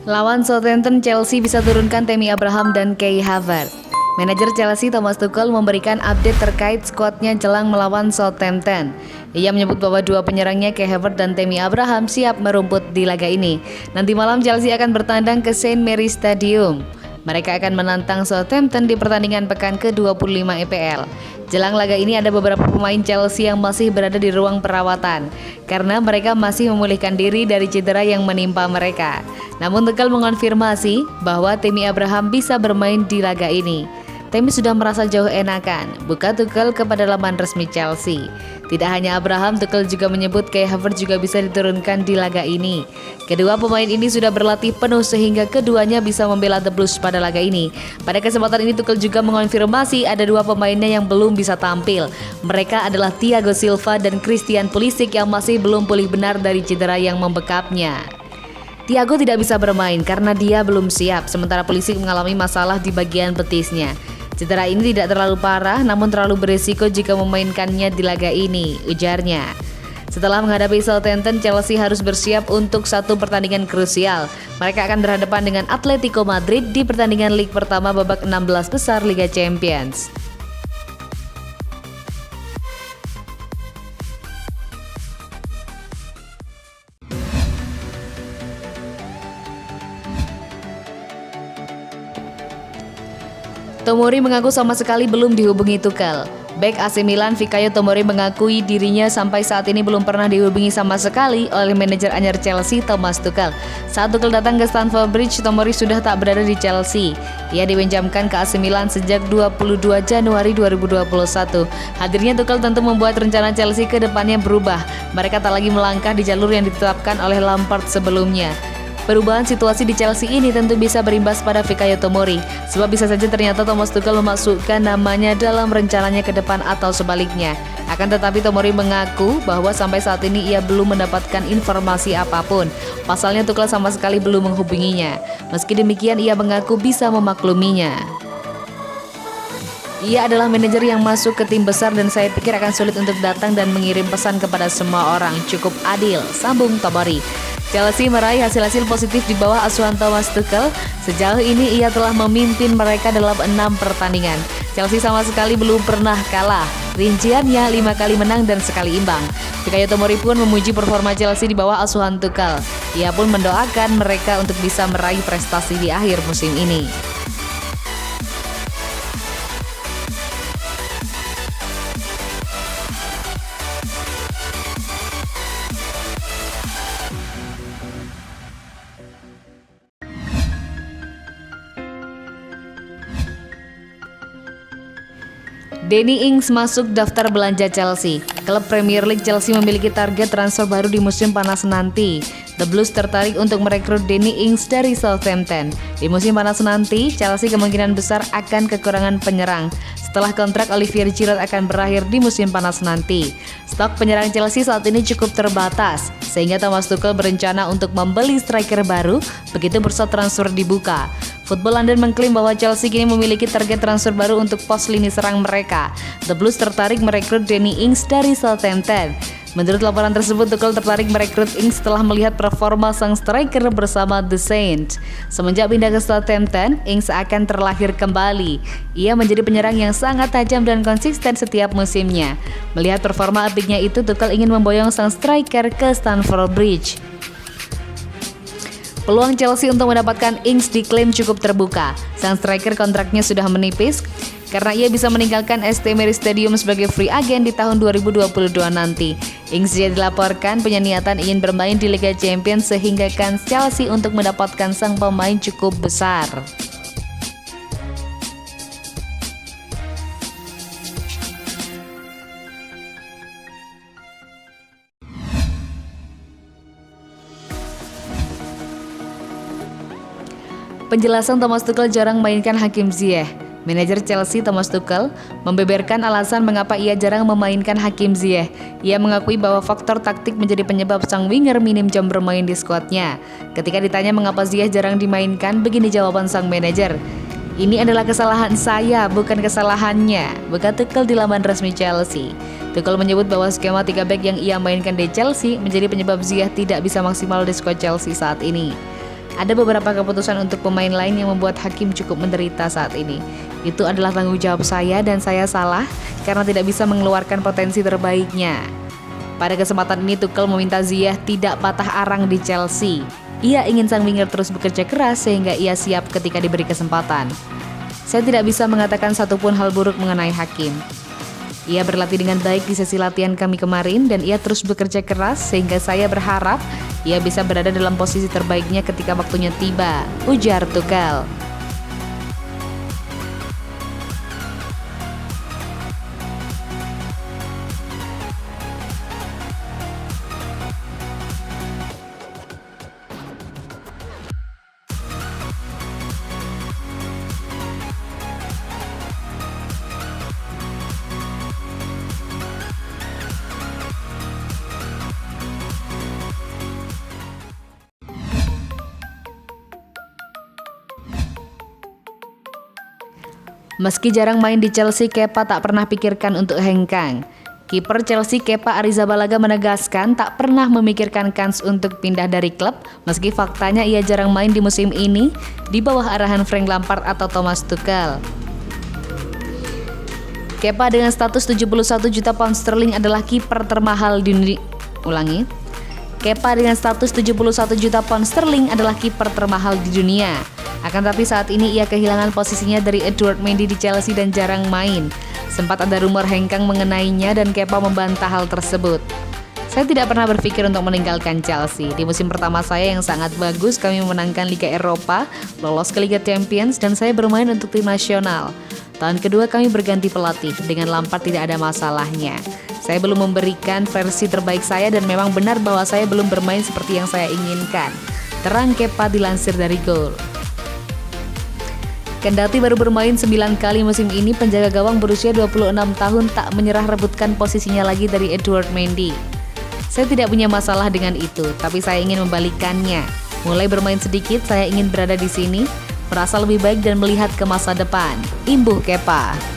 Lawan Southampton, Chelsea bisa turunkan Tammy Abraham dan Kai Havertz. Manajer Chelsea Thomas Tuchel memberikan update terkait skuadnya jelang melawan Southampton. Ia menyebut bahwa dua penyerangnya Kai Havertz dan Tammy Abraham siap merumput di laga ini. Nanti malam Chelsea akan bertandang ke St. Mary's Stadium. Mereka akan menantang Southampton di pertandingan pekan ke-25 EPL. Jelang laga ini ada beberapa pemain Chelsea yang masih berada di ruang perawatan karena mereka masih memulihkan diri dari cedera yang menimpa mereka. Namun Tuchel mengonfirmasi bahwa Tammy Abraham bisa bermain di laga ini. Tammy sudah merasa jauh enakan, buka Tuchel kepada laman resmi Chelsea. Tidak hanya Abraham, Tuchel juga menyebut Kai Havertz juga bisa diturunkan di laga ini. Kedua pemain ini sudah berlatih penuh sehingga keduanya bisa membela The Blues pada laga ini. Pada kesempatan ini Tuchel juga mengonfirmasi ada dua pemainnya yang belum bisa tampil. Mereka adalah Thiago Silva dan Christian Pulisic yang masih belum pulih benar dari cedera yang membekapnya. Thiago tidak bisa bermain karena dia belum siap, sementara Pulisic mengalami masalah di bagian betisnya. Cedera ini tidak terlalu parah, namun terlalu berisiko jika memainkannya di laga ini, ujarnya. Setelah menghadapi Southampton, Chelsea harus bersiap untuk satu pertandingan krusial. Mereka akan berhadapan dengan Atletico Madrid di pertandingan leg pertama babak 16 besar Liga Champions. Tomori mengaku sama sekali belum dihubungi Tuchel. Bek AC Milan Fikayo Tomori mengakui dirinya sampai saat ini belum pernah dihubungi sama sekali oleh manajer anyar Chelsea Thomas Tuchel. Saat Tuchel datang ke Stamford Bridge, Tomori sudah tak berada di Chelsea. Ia dipinjamkan ke AC Milan sejak 22 Januari 2021. Hadirnya Tuchel tentu membuat rencana Chelsea ke depannya berubah. Mereka tak lagi melangkah di jalur yang ditetapkan oleh Lampard sebelumnya. Perubahan situasi di Chelsea ini tentu bisa berimbas pada Fikayo Tomori, sebab bisa saja ternyata Thomas Tuchel memasukkan namanya dalam rencananya ke depan atau sebaliknya. Akan tetapi Tomori mengaku bahwa sampai saat ini ia belum mendapatkan informasi apapun. Pasalnya Tuchel sama sekali belum menghubunginya. Meski demikian ia mengaku bisa memakluminya. Ia adalah manajer yang masuk ke tim besar dan saya pikir akan sulit untuk datang dan mengirim pesan kepada semua orang. Cukup adil, sambung Tomori. Chelsea meraih hasil-hasil positif di bawah asuhan Thomas Tuchel. Sejauh ini ia telah memimpin mereka dalam 6 pertandingan. Chelsea sama sekali belum pernah kalah. Rinciannya 5 kali menang dan sekali imbang. Fikayo Tomori pun memuji performa Chelsea di bawah asuhan Tuchel. Ia pun mendoakan mereka untuk bisa meraih prestasi di akhir musim ini. Danny Ings masuk daftar belanja Chelsea. Klub Premier League Chelsea memiliki target transfer baru di musim panas nanti. The Blues tertarik untuk merekrut Danny Ings dari Southampton. Di musim panas nanti, Chelsea kemungkinan besar akan kekurangan penyerang setelah kontrak Olivier Giroud akan berakhir di musim panas nanti. Stok penyerang Chelsea saat ini cukup terbatas, sehingga Thomas Tuchel berencana untuk membeli striker baru begitu bursa transfer dibuka. Football London mengklaim bahwa Chelsea kini memiliki target transfer baru untuk pos lini serang mereka. The Blues tertarik merekrut Danny Ings dari Southampton. Menurut laporan tersebut, Tuchel tertarik merekrut Ings setelah melihat performa sang striker bersama The Saints. Semenjak pindah ke Southampton, Ings akan terlahir kembali. Ia menjadi penyerang yang sangat tajam dan konsisten setiap musimnya. Melihat performa apiknya itu, Tuchel ingin memboyong sang striker ke Stamford Bridge. Peluang Chelsea untuk mendapatkan Ings diklaim cukup terbuka. Sang striker kontraknya sudah menipis karena ia bisa meninggalkan St. Mary's Stadium sebagai free agent di tahun 2022 nanti. Ings juga dilaporkan punya niatan ingin bermain di Liga Champions sehingga kans Chelsea untuk mendapatkan sang pemain cukup besar. Penjelasan Thomas Tuchel jarang mainkan Hakim Ziyech. Manajer Chelsea Thomas Tuchel membeberkan alasan mengapa ia jarang memainkan Hakim Ziyech. Ia mengakui bahwa faktor taktik menjadi penyebab sang winger minim jam bermain di skuadnya. Ketika ditanya mengapa Ziyech jarang dimainkan, begini jawaban sang manajer. Ini adalah kesalahan saya, bukan kesalahannya, bukan Tuchel di laman resmi Chelsea. Tuchel menyebut bahwa skema 3 back yang ia mainkan di Chelsea menjadi penyebab Ziyech tidak bisa maksimal di skuad Chelsea saat ini. Ada beberapa keputusan untuk pemain lain yang membuat Hakim cukup menderita saat ini. Itu adalah tanggung jawab saya dan saya salah karena tidak bisa mengeluarkan potensi terbaiknya. Pada kesempatan ini Tuchel meminta Ziyech tidak patah arang di Chelsea. Ia ingin sang winger terus bekerja keras sehingga ia siap ketika diberi kesempatan. Saya tidak bisa mengatakan satupun hal buruk mengenai Hakim. Ia berlatih dengan baik di sesi latihan kami kemarin dan ia terus bekerja keras sehingga saya berharap ia bisa berada dalam posisi terbaiknya ketika waktunya tiba, ujar Tuchel. Meski jarang main di Chelsea, Kepa tak pernah pikirkan untuk hengkang. Kiper Chelsea Kepa Arrizabalaga menegaskan tak pernah memikirkan kans untuk pindah dari klub, meski faktanya ia jarang main di musim ini di bawah arahan Frank Lampard atau Thomas Tuchel. Kepa dengan status 71 juta pound sterling adalah kiper termahal di dunia. Kepa dengan status 71 juta pound sterling adalah kiper termahal di dunia. Akan tapi saat ini ia kehilangan posisinya dari Edouard Mendy di Chelsea dan jarang main. Sempat ada rumor hengkang mengenainya dan Kepa membantah hal tersebut. Saya tidak pernah berpikir untuk meninggalkan Chelsea. Di musim pertama saya yang sangat bagus, kami memenangkan Liga Eropa, lolos ke Liga Champions, dan saya bermain untuk tim nasional. Tahun kedua kami berganti pelatih, dengan Lampard tidak ada masalahnya. Saya belum memberikan versi terbaik saya dan memang benar bahwa saya belum bermain seperti yang saya inginkan. Terang Kepa dilansir dari Goal. Kendati baru bermain 9 kali musim ini, penjaga gawang berusia 26 tahun tak menyerah rebutkan posisinya lagi dari Edouard Mendy. Saya tidak punya masalah dengan itu, tapi saya ingin membalikannya. Mulai bermain sedikit, saya ingin berada di sini, merasa lebih baik dan melihat ke masa depan. Imbuh Kepa.